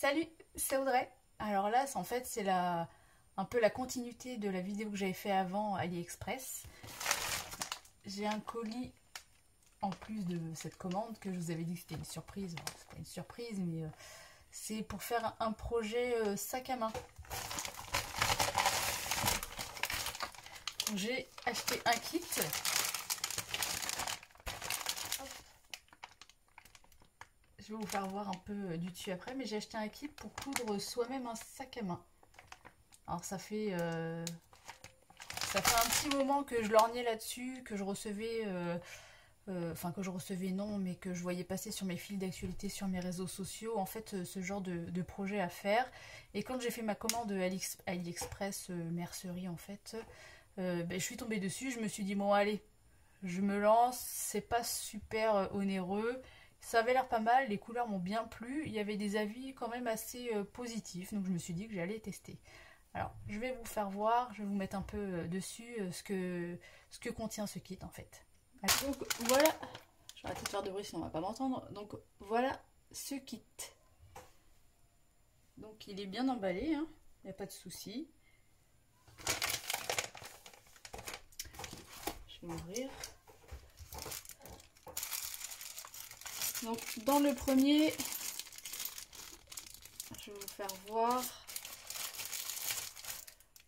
Salut, c'est Audrey. Alors là, en fait, c'est un peu la continuité de la vidéo que j'avais fait avant AliExpress. J'ai un colis en plus de cette commande que je vous avais dit que c'était une surprise. Bon, c'est pas une surprise, mais c'est pour faire un projet sac à main. J'ai acheté un kit. Je vais vous faire voir un peu du dessus après, mais j'ai acheté un kit pour coudre soi-même un sac à main. Alors ça fait un petit moment que je lorgnais là-dessus, que je recevais, non, mais que je voyais passer sur mes fils d'actualité, sur mes réseaux sociaux, en fait ce genre de projet à faire. Et quand j'ai fait ma commande AliExpress mercerie en fait, je suis tombée dessus, je me suis dit bon allez, je me lance, c'est pas super onéreux. Ça avait l'air pas mal, les couleurs m'ont bien plu, il y avait des avis quand même assez positifs, donc je me suis dit que j'allais tester. Alors, je vais vous faire voir, je vais vous mettre un peu dessus ce que contient ce kit en fait. Donc voilà, je vais arrêter de faire de bruit sinon on va pas m'entendre. Donc voilà ce kit. Donc il est bien emballé, hein, il n'y a pas de souci. Je vais ouvrir. Donc dans le premier, je vais vous faire voir. Vous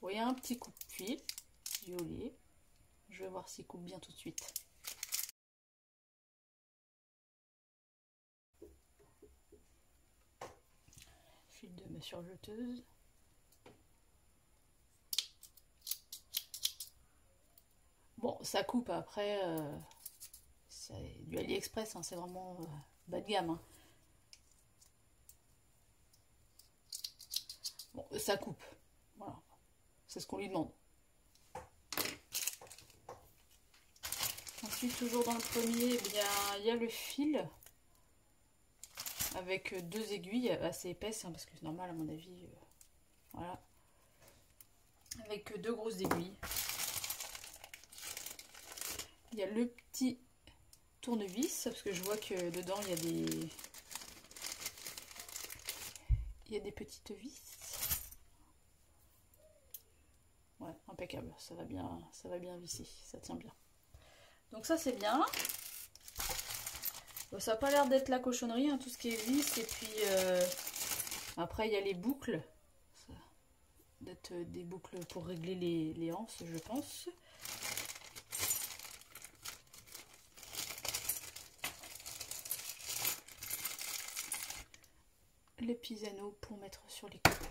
voyez un petit coupe-fil violet. Je vais voir s'il coupe bien tout de suite. Fil de ma surjeteuse. Bon, ça coupe après. C'est du AliExpress, hein, c'est vraiment bas de gamme. Hein. Bon, ça coupe. Voilà. C'est ce qu'on lui demande. Ensuite, toujours dans le premier, eh bien, il y a le fil avec deux aiguilles assez épaisses, hein, parce que c'est normal à mon avis. Voilà. Avec deux grosses aiguilles. Il y a le petit tournevis, parce que je vois que dedans il y a des petites vis. Ouais, impeccable, ça va bien visser, ça tient bien. Donc ça c'est bien. Bon, ça n'a pas l'air d'être la cochonnerie, hein, tout ce qui est vis. Et puis après il y a les boucles. Ça doit être des boucles pour régler les anses, je pense. Les petits anneaux pour mettre sur les côtés.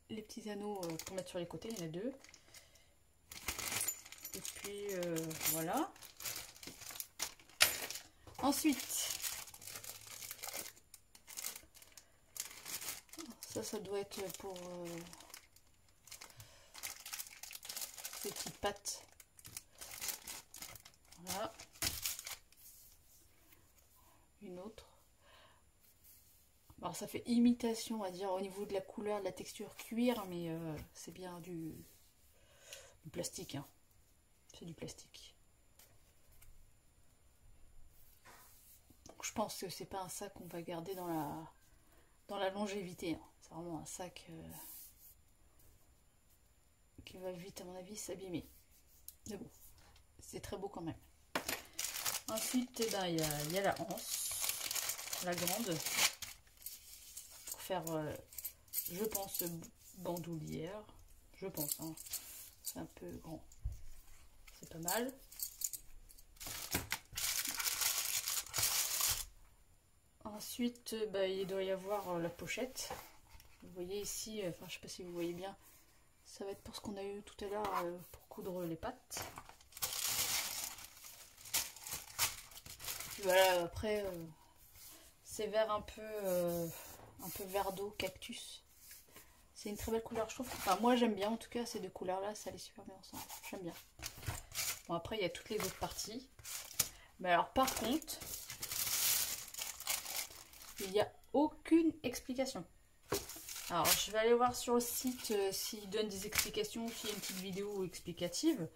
Les petits anneaux pour mettre sur les côtés, il y en a deux. Et puis voilà. Ensuite, ça doit être pour ces petites pattes. Voilà. Une autre. Alors ça fait imitation, à dire au niveau de la couleur, de la texture cuir, mais c'est bien du plastique. Hein. C'est du plastique. Donc, je pense que c'est pas un sac qu'on va garder dans la longévité. Hein. C'est vraiment un sac qui va vite, à mon avis, s'abîmer. Mais bon, c'est très beau quand même. Ensuite, eh ben, il y a la anse, la grande. Faire je pense bandoulière, je pense, hein. C'est un peu grand, c'est pas mal. Ensuite il doit y avoir la pochette, vous voyez ici, enfin je sais pas si vous voyez bien, ça va être pour ce qu'on a eu tout à l'heure pour coudre les pattes. Voilà, après c'est vert un peu vert d'eau, cactus. C'est une très belle couleur, je trouve. Enfin, moi j'aime bien, en tout cas, ces deux couleurs-là, ça allait super bien ensemble. J'aime bien. Bon, après, il y a toutes les autres parties. Mais alors, par contre, il n'y a aucune explication. Alors, je vais aller voir sur le site s'ils donnent des explications, s'il y a une petite vidéo explicative.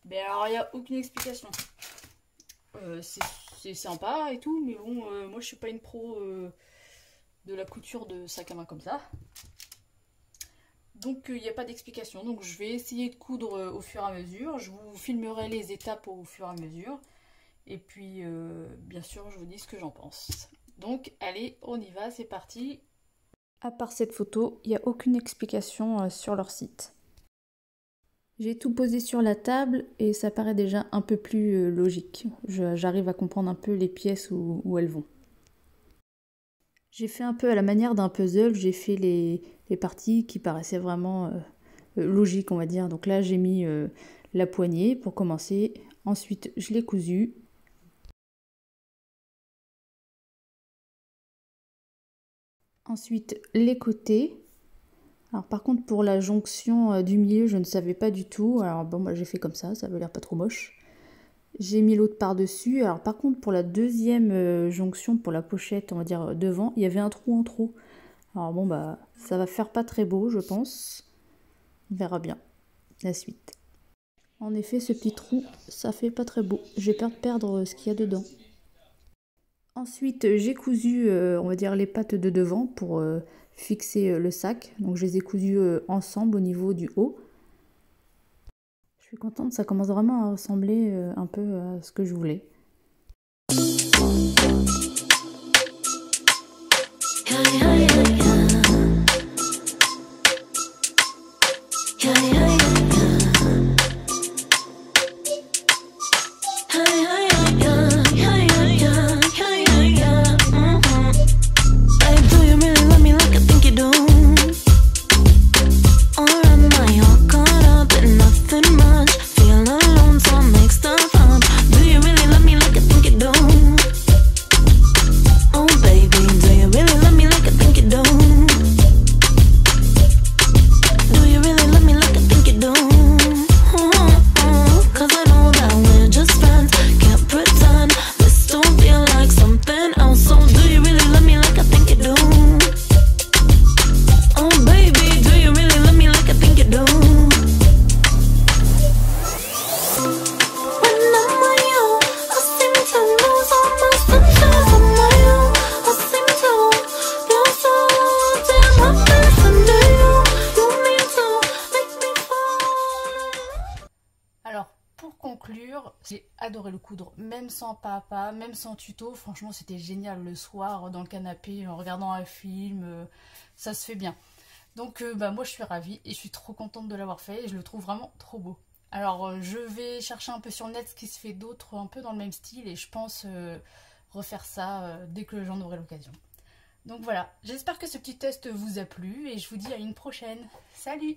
Mais alors, il n'y a aucune explication. C'est sympa et tout, mais bon, moi, je suis pas une pro de la couture de sac à main comme ça. Donc il n'y a pas d'explication, donc je vais essayer de coudre au fur et à mesure, je vous filmerai les étapes au fur et à mesure, et puis bien sûr je vous dis ce que j'en pense. Donc allez, on y va, c'est parti. À part cette photo, il n'y a aucune explication sur leur site. J'ai tout posé sur la table et ça paraît déjà un peu plus logique. J'arrive à comprendre un peu les pièces où elles vont. J'ai fait un peu à la manière d'un puzzle, j'ai fait les parties qui paraissaient vraiment logiques, on va dire. Donc là, j'ai mis la poignée pour commencer. Ensuite, je l'ai cousue. Ensuite, les côtés. Alors par contre, pour la jonction du milieu, je ne savais pas du tout. Alors bon, bah, j'ai fait comme ça avait l'air pas trop moche. J'ai mis l'autre par-dessus. Alors par contre, pour la deuxième jonction, pour la pochette, on va dire devant, il y avait un trou en trop. Alors bon, bah ça va faire pas très beau, je pense. On verra bien la suite. En effet, ce petit trou, ça fait pas très beau. J'ai peur de perdre ce qu'il y a dedans. Ensuite, j'ai cousu, on va dire, les pattes de devant pour fixer le sac. Donc je les ai cousues ensemble au niveau du haut. Je suis contente, ça commence vraiment à ressembler un peu à ce que je voulais. J'ai adoré le coudre, même sans papa, même sans tuto. Franchement, c'était génial le soir dans le canapé en regardant un film. Ça se fait bien. Donc moi je suis ravie et je suis trop contente de l'avoir fait et je le trouve vraiment trop beau. Alors je vais chercher un peu sur le net ce qui se fait d'autre un peu dans le même style et je pense refaire ça dès que j'en aurai l'occasion. Donc voilà, j'espère que ce petit test vous a plu et je vous dis à une prochaine. Salut!